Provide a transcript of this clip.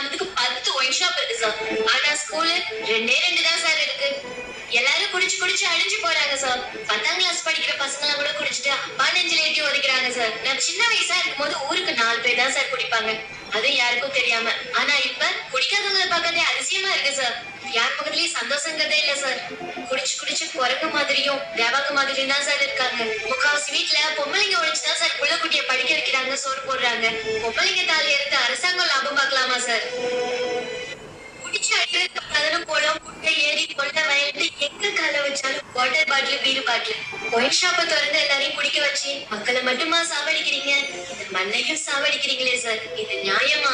கிராமத்துக்கு 10 wine shop இருக்கு sir. ஆனா ஸ்கூலு 2 தான் சார் இருக்கு. எல்லாரும் குடிச்சு குடிச்சு அழிஞ்சு போறாங்க சார். 10ஆம் கிளாஸ் படிக்கிற பசங்க எல்லாம் கூட குடிச்சிட்டு அப்பா நெஞ்சில ஏத்தி ஒதுக்குறாங்க சார். நான் சின்ன வயசா இருக்கும்போது ஊருக்கு 4 பேர் தான் சார் குடிப்பாங்க. அது யாருக்கும் தெரியாம. ஆனா இப்ப குடிக்காதவங்களை பார்க்கறதே அதிசயமா இருக்கு சார். யார் பக்கத்துலயும் சந்தோஷங்கிறதே இல்ல சார். குடிச்சு குடிச்சு குரங்கு மாதிரியும் தேவாங்க மாதிரியும் தான் சார் இருக்காங்க. முக்காவாசி வீட்டுல பொம்பளைங்க ஒழிச்சுதான் சார் புள்ள குட்டிய படிக்க வைக்கிறாங்க, சோறு போடுறாங்க. பொம்பளைங்க தாலி எடுத்து அரசாங்கம் லாபம் பார்க்கலாமா சார்? குடிச்சு அடிக்கிறது குளம், குட்டை, ஏரி, கொண்டை, வயல்னு எங்க கால வச்சாலும் water bottle, beer bottle. Wine ஷாப்பை திறந்து எல்லாரையும் குடிக்க வச்சு மக்களை மட்டுமா சாவடிக்கிறீங்க? இந்த மண்ணையும் சாவடிக்கிறீங்களே சார். இது நியாயமா?